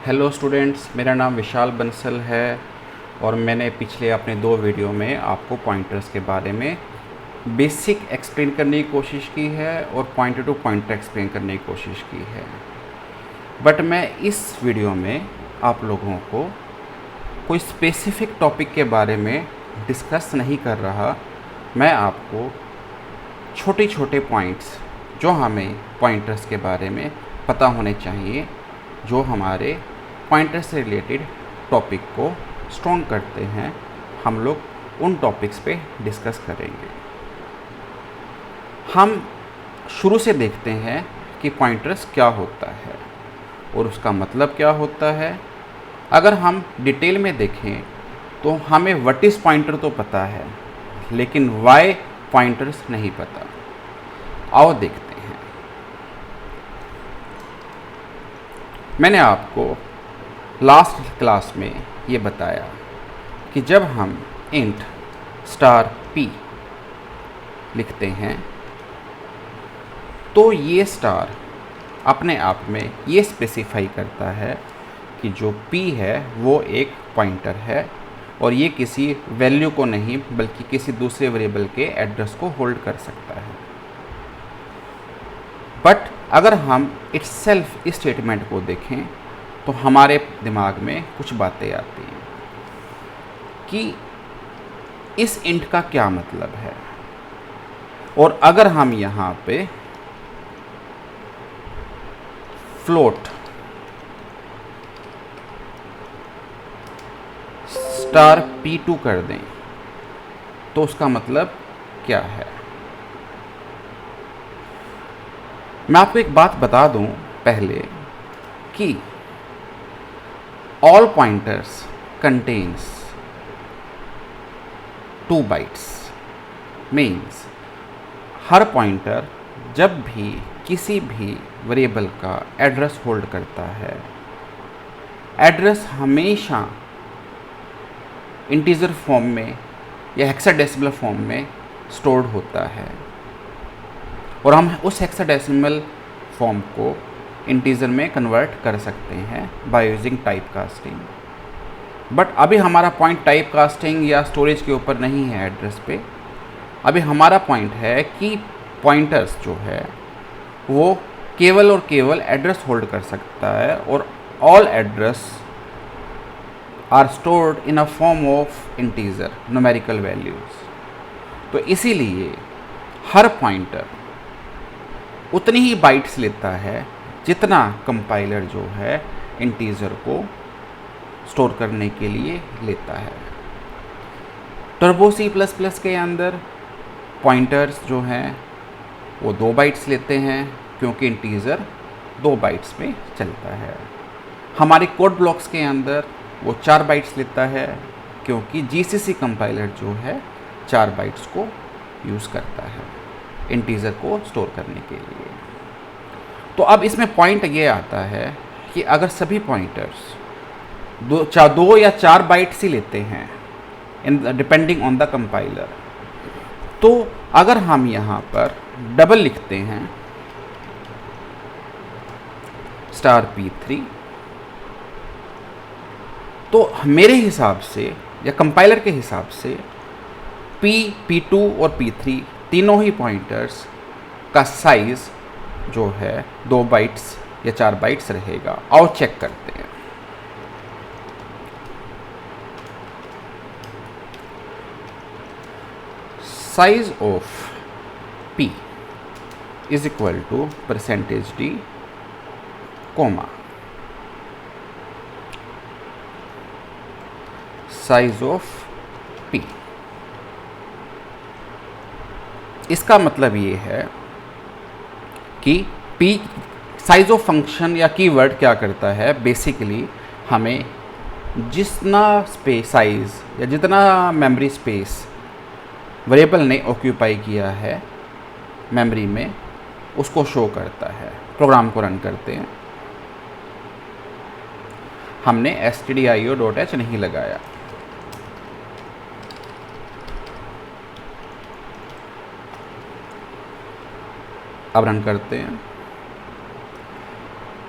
Hello students, मेरा नाम विशाल बंसल है और मैंने पिछले अपने 2 वीडियो में आपको पॉइंटर्स के बारे में बेसिक एक्सप्लेन करने की कोशिश की है और पॉइंटर टू पॉइंटर एक्सप्लेन करने की कोशिश की है। बट मैं इस वीडियो में आप लोगों को कोई स्पेसिफिक टॉपिक के बारे में डिस्कस नहीं कर रहा। मैं आपको छोटे छोटे पॉइंट्स जो हमें पॉइंटर्स के बारे में पता होने चाहिए, जो हमारे पॉइंटर से रिलेटेड टॉपिक को स्ट्रॉन्ग करते हैं, हम लोग उन टॉपिक्स पे डिस्कस करेंगे। हम शुरू से देखते हैं कि पॉइंटर्स क्या होता है और उसका मतलब क्या होता है। अगर हम डिटेल में देखें तो हमें व्हाट इज़ पॉइंटर तो पता है, लेकिन वाई पॉइंटर्स नहीं पता। आओ देखते हैं। मैंने आपको लास्ट क्लास में ये बताया कि जब हम इंट स्टार p लिखते हैं तो ये स्टार अपने आप में ये स्पेसिफाई करता है कि जो p है वो एक पॉइंटर है और ये किसी वैल्यू को नहीं बल्कि किसी दूसरे वेरिएबल के एड्रेस को होल्ड कर सकता है। बट अगर हम इटसेल्फ इस स्टेटमेंट को देखें तो हमारे दिमाग में कुछ बातें आती हैं कि इस इंट का क्या मतलब है। और अगर हम यहाँ पे फ्लोट स्टार p2 कर दें तो उसका मतलब क्या है। मैं आपको एक बात बता दूं पहले कि all pointers contains 2 bytes। Means हर पॉइंटर जब भी किसी भी वेरिएबल का एड्रेस होल्ड करता है, एड्रेस हमेशा इंटीजर फॉर्म में या हेक्साडेसिमल फॉर्म में स्टोर्ड होता है और हम उस हेक्साडेसिमल फॉर्म को इंटीजर में कन्वर्ट कर सकते हैं by using type casting. But अभी हमारा पॉइंट टाइप कास्टिंग या स्टोरेज के ऊपर नहीं है एड्रेस पे। अभी हमारा पॉइंट है कि पॉइंटर्स जो है वो केवल और केवल एड्रेस होल्ड कर सकता है और all address are stored in a form of integer numerical values. तो इसीलिए हर पॉइंटर उतनी ही बाइट्स लेता है जितना कंपाइलर जो है इंटीजर को स्टोर करने के लिए लेता है। टर्बो C++ के अंदर पॉइंटर्स जो हैं वो 2 बाइट्स लेते हैं क्योंकि इंटीजर 2 बाइट्स में चलता है। हमारे कोड ब्लॉक्स के अंदर वो 4 बाइट्स लेता है क्योंकि GCC कंपाइलर जो है 4 बाइट्स को यूज़ करता है इंटीजर को स्टोर करने के लिए। तो अब इसमें पॉइंट ये आता है कि अगर सभी पॉइंटर्स 2 या 4 बाइट्स ही लेते हैं इन डिपेंडिंग ऑन द कंपाइलर, तो अगर हम यहाँ पर डबल लिखते हैं स्टार p3 तो मेरे हिसाब से या कंपाइलर के हिसाब से p2 और p3 तीनों ही पॉइंटर्स का साइज़ जो है 2 बाइट्स या 4 बाइट्स रहेगा। आओ चेक करते हैं। Size of p is equal to %d comma size of p। इसका मतलब ये है कि p साइज ऑफ फंक्शन या कीवर्ड क्या करता है, बेसिकली हमें जितना स्पेस साइज या जितना मेमोरी स्पेस वेरिएबल ने ऑक्यूपाई किया है मेमोरी में उसको शो करता है। प्रोग्राम को रन करते हैं, हमने stdio.h नहीं लगाया। अब रन करते हैं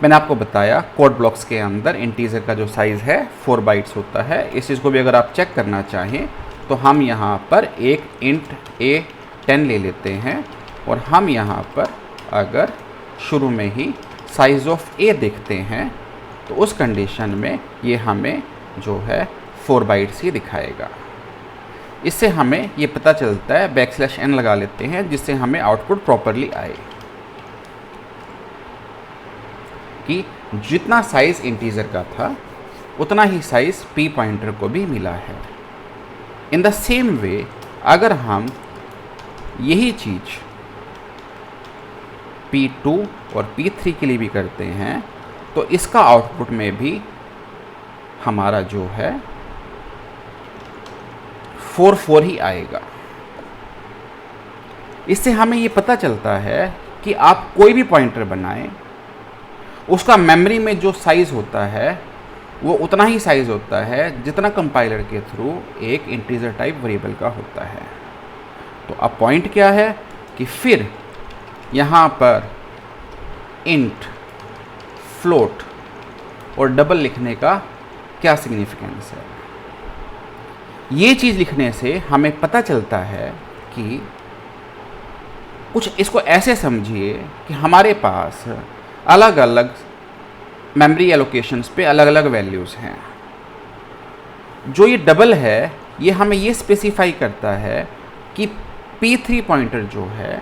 मैंने आपको बताया कोड ब्लॉक्स के अंदर इंटीजर का जो साइज़ है 4 बाइट्स होता है। इस चीज़ को भी अगर आप चेक करना चाहें तो हम यहाँ पर एक इंट A10 ले लेते हैं और हम यहाँ पर अगर शुरू में ही साइज़ ऑफ A देखते हैं तो उस कंडीशन में ये हमें जो है 4 बाइट्स ही दिखाएगा। इससे हमें ये पता चलता है, \n लगा लेते हैं जिससे हमें आउटपुट प्रॉपरली आए कि जितना साइज़ इंटीजर का था उतना ही साइज़ p पॉइंटर को भी मिला है। इन द सेम वे अगर हम यही चीज़ p2 और p3 के लिए भी करते हैं तो इसका आउटपुट में भी हमारा जो है 4 ही आएगा। इससे हमें ये पता चलता है कि आप कोई भी पॉइंटर बनाएं, उसका मेमोरी में जो साइज़ होता है वो उतना ही साइज़ होता है जितना कंपाइलर के थ्रू एक इंटीजर टाइप वेरिएबल का होता है। तो अब पॉइंट क्या है कि फिर यहाँ पर इंट, फ्लोट और डबल लिखने का क्या सिग्निफिकेंस है। ये चीज़ लिखने से हमें पता चलता है कि कुछ इसको ऐसे समझिए कि हमारे पास अलग अलग मेमोरी एलोकेशंस पे अलग अलग वैल्यूज़ हैं। जो ये डबल है ये हमें ये स्पेसिफाई करता है कि p3 पॉइंटर जो है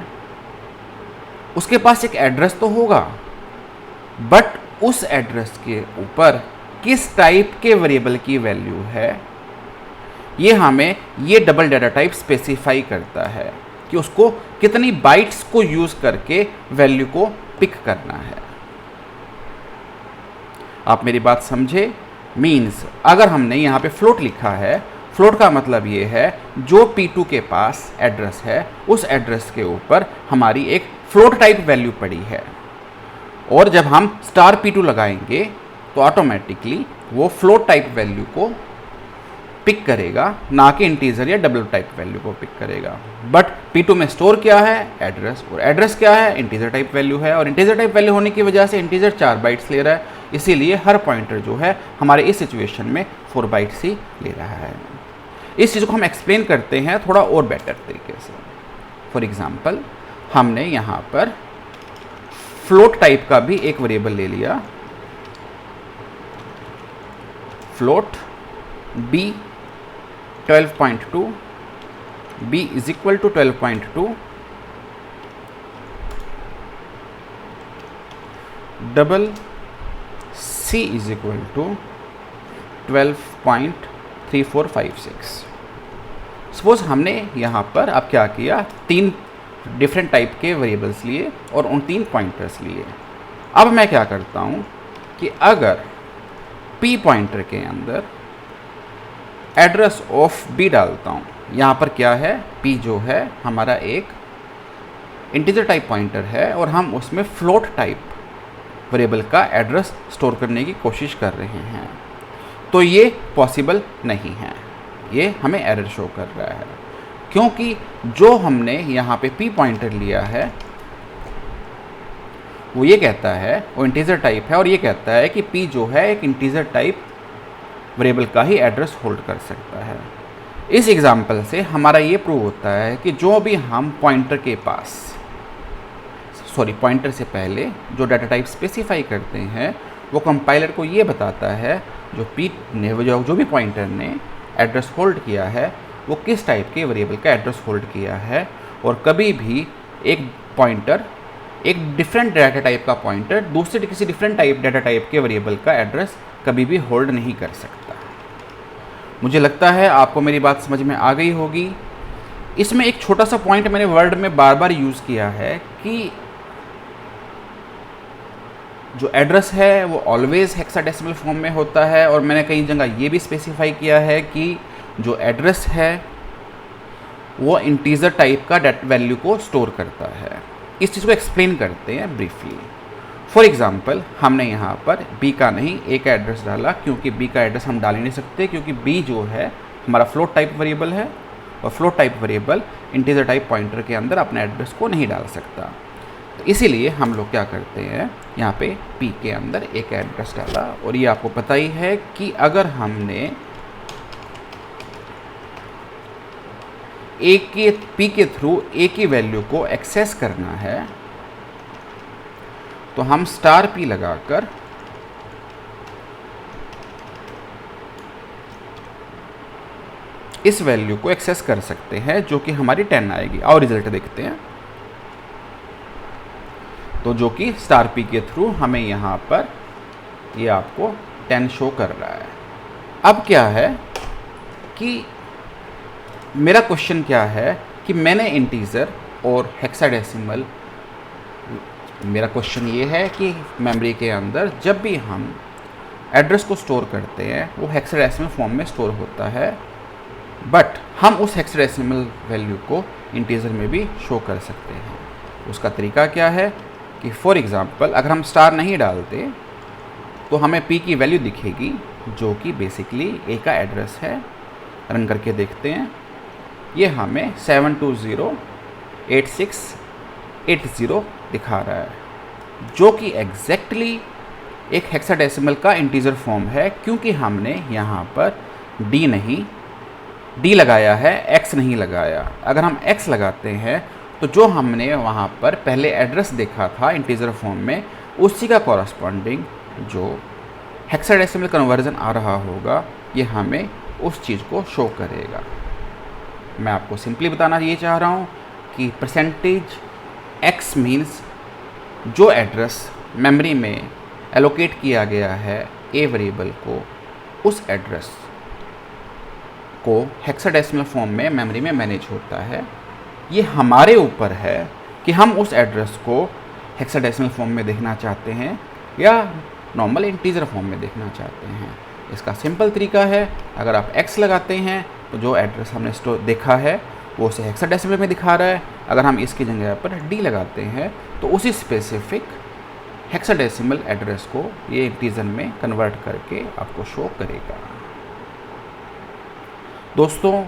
उसके पास एक एड्रेस तो होगा, बट उस एड्रेस के ऊपर किस टाइप के वेरिएबल की वैल्यू है ये हमें ये डबल डाटा टाइप स्पेसिफाई करता है कि उसको कितनी बाइट्स को यूज़ करके वैल्यू को पिक करना है। आप मेरी बात समझे? मीन्स अगर हमने यहाँ पे फ्लोट लिखा है, फ्लोट का मतलब ये है जो p2 के पास एड्रेस है उस एड्रेस के ऊपर हमारी एक फ्लोट टाइप वैल्यू पड़ी है, और जब हम *p2 लगाएंगे तो ऑटोमेटिकली वो फ्लोट टाइप वैल्यू को पिक करेगा, ना कि इंटीजर या डबल टाइप वैल्यू को पिक करेगा। बट p2 में स्टोर क्या है? एड्रेस, और एड्रेस क्या है? इंटीजर टाइप वैल्यू है, और इंटीजर टाइप वैल्यू होने की वजह से इंटीजर 4 बाइट्स ले रहा है, इसीलिए हर पॉइंटर जो है हमारे इस सिचुएशन में 4 बाइट्स ही ले रहा है। इस चीज़ को हम एक्सप्लेन करते हैं थोड़ा और बेटर तरीके से। फॉर एग्जाम्पल हमने यहाँ पर फ्लोट टाइप का भी एक वेरिएबल ले लिया, float b 12.2, b is equal to 12.2, double c is equal to 12.3456। Suppose हमने यहाँ पर अब क्या किया, 3 डिफरेंट टाइप के वेरिएबल्स लिए और उन 3 पॉइंटर्स लिए। अब मैं क्या करता हूँ कि अगर p पॉइंटर के अंदर एड्रेस ऑफ b डालता हूँ, यहाँ पर क्या है, p जो है हमारा एक इंटीजर टाइप पॉइंटर है और हम उसमें फ्लोट टाइप वेरिएबल का एड्रेस स्टोर करने की कोशिश कर रहे हैं, तो ये पॉसिबल नहीं है, ये हमें एरर शो कर रहा है, क्योंकि जो हमने यहाँ पे p पॉइंटर लिया है वो ये कहता है, वो इंटीजर टाइप है और ये कहता है कि p जो है एक इंटीजर टाइप वेरिएबल का ही एड्रेस होल्ड कर सकता है। इस एग्जाम्पल से हमारा ये प्रूव होता है कि जो भी हम पॉइंटर के पास पॉइंटर से पहले जो डाटा टाइप स्पेसिफाई करते हैं वो कंपाइलर को ये बताता है जो p ने जो भी पॉइंटर ने एड्रेस होल्ड किया है वो किस टाइप के वेरिएबल का एड्रेस होल्ड किया है, और कभी भी एक पॉइंटर एक डिफरेंट डाटा टाइप का पॉइंटर दूसरे किसी डिफरेंट टाइप डाटा टाइप के वेरिएबल का एड्रेस कभी भी होल्ड नहीं कर सकता। मुझे लगता है आपको मेरी बात समझ में आ गई होगी। इसमें एक छोटा सा पॉइंट मैंने वर्ड में बार बार यूज़ किया है कि जो एड्रेस है वो ऑलवेज हेक्साडेसिमल फॉर्म में होता है, और मैंने कई जगह ये भी स्पेसिफाई किया है कि जो एड्रेस है वो इंटीजर टाइप का वैल्यू को स्टोर करता है। इस चीज़ को एक्सप्लेन करते हैं ब्रीफली। फॉर एग्जांपल हमने यहाँ पर b का नहीं a का एड्रेस डाला, क्योंकि b का एड्रेस हम डाल ही नहीं सकते, क्योंकि b जो है हमारा फ्लोट टाइप वेरिएबल है और float type variable integer type pointer के अंदर अपने एड्रेस को नहीं डाल सकता। तो इसीलिए हम लोग क्या करते हैं, यहाँ पे p के अंदर एक एड्रेस डाला। और ये आपको पता ही है कि अगर हमने p के थ्रू a की वैल्यू को एक्सेस करना है तो हम $p लगाकर इस वैल्यू को एक्सेस कर सकते हैं, जो कि हमारी 10 आएगी। और रिजल्ट देखते हैं। तो जो कि $p के थ्रू हमें यहाँ पर ये आपको 10 शो कर रहा है। अब क्या है कि मेरा क्वेश्चन क्या है कि मैंने इंटीजर और हेक्साडेसिमल, मेरा क्वेश्चन ये है कि मेमोरी के अंदर जब भी हम एड्रेस को स्टोर करते हैं वो हेक्साडेसिमल फॉर्म में स्टोर होता है, बट हम उस हेक्साडेसिमल वैल्यू को इंटीजर में भी शो कर सकते हैं। उसका तरीका क्या है कि फॉर एग्ज़ाम्पल अगर हम स्टार नहीं डालते तो हमें p की वैल्यू दिखेगी, जो कि बेसिकली a का एड्रेस है। रन करके देखते हैं, ये हमें 7208680 दिखा रहा है, जो कि एग्जैक्टली एक हेक्साडेसिमल का इंटीजर फॉर्म है, क्योंकि हमने यहाँ पर d लगाया है, x नहीं लगाया। अगर हम x लगाते हैं तो जो हमने वहाँ पर पहले एड्रेस देखा था इंटीजर फॉर्म में, उसी का कॉरस्पॉन्डिंग जो हेक्साडेसिमल कन्वर्जन आ रहा होगा, ये हमें उस चीज़ को शो करेगा। मैं आपको सिंपली बताना ये चाह रहा हूँ कि %x मीन्स जो एड्रेस मेमोरी में एलोकेट किया गया है a वेरिएबल को, उस एड्रेस को हेक्साडेसिमल फॉर्म में मेमोरी में मैनेज होता है। ये हमारे ऊपर है कि हम उस एड्रेस को हेक्साडेसिमल फॉर्म में देखना चाहते हैं या नॉर्मल इंटीजर फॉर्म में देखना चाहते हैं। इसका सिंपल तरीका है, अगर आप x लगाते हैं तो जो एड्रेस हमने देखा है वो उसे हेक्साडेसिमल में दिखा रहा है। अगर हम इसकी जगह पर d लगाते हैं तो उसी स्पेसिफिक हेक्साडेसिमल एड्रेस को ये इंटीजर में कन्वर्ट करके आपको शो करेगा। दोस्तों,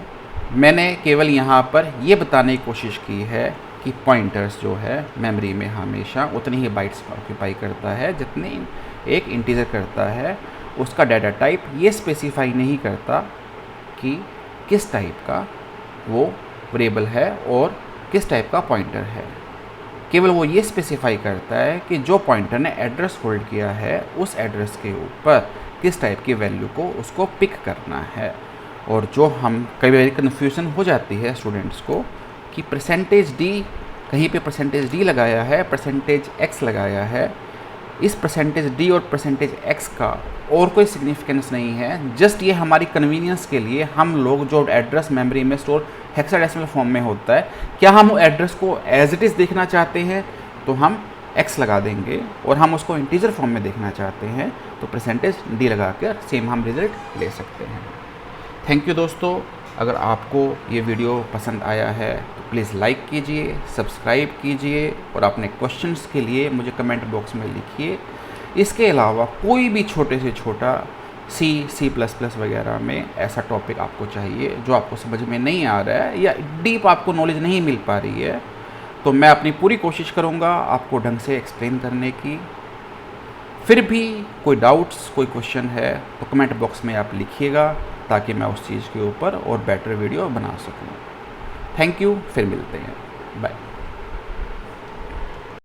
मैंने केवल यहाँ पर ये बताने की कोशिश की है कि पॉइंटर्स जो है मेमोरी में हमेशा उतनी ही बाइट्स ऑक्यूपाई करता है जितने एक इंटीजर करता है। उसका डाटा टाइप ये स्पेसिफाई नहीं करता कि किस टाइप का वो वेरिएबल है और किस टाइप का पॉइंटर है। केवल वो ये स्पेसिफाई करता है कि जो पॉइंटर ने एड्रेस होल्ड किया है उस एड्रेस के ऊपर किस टाइप की वैल्यू को उसको पिक करना है। और जो हम कई बार कन्फ्यूजन हो जाती है स्टूडेंट्स को कि %d कहीं पे %d लगाया है, %x लगाया है। इस %d और %x का और कोई सिग्निफिकेंस नहीं है। जस्ट ये हमारी कन्वीनियंस के लिए हम लोग जो एड्रेस मेमोरी में स्टोर हेक्साडेसिमल फॉर्म में होता है, क्या हम वो एड्रेस को एज इट इज़ देखना चाहते हैं तो हम x लगा देंगे, और हम उसको इंटीजर फॉर्म में देखना चाहते हैं तो %d लगा कर सेम हम रिजल्ट ले सकते हैं। थैंक यू दोस्तों। अगर आपको ये वीडियो पसंद आया है तो प्लीज़ लाइक कीजिए, सब्सक्राइब कीजिए और अपने क्वेश्चंस के लिए मुझे कमेंट बॉक्स में लिखिए। इसके अलावा कोई भी छोटे से छोटा C++ वगैरह में ऐसा टॉपिक आपको चाहिए जो आपको समझ में नहीं आ रहा है या डीप आपको नॉलेज नहीं मिल पा रही है, तो मैं अपनी पूरी कोशिश करूँगा आपको ढंग से एक्सप्लेन करने की। फिर भी कोई डाउट्स, कोई क्वेश्चन है तो कमेंट बॉक्स में आप लिखिएगा, ताकि मैं उस चीज़ के ऊपर और बेटर वीडियो बना सकूँ। थैंक यू, फिर मिलते हैं, बाय।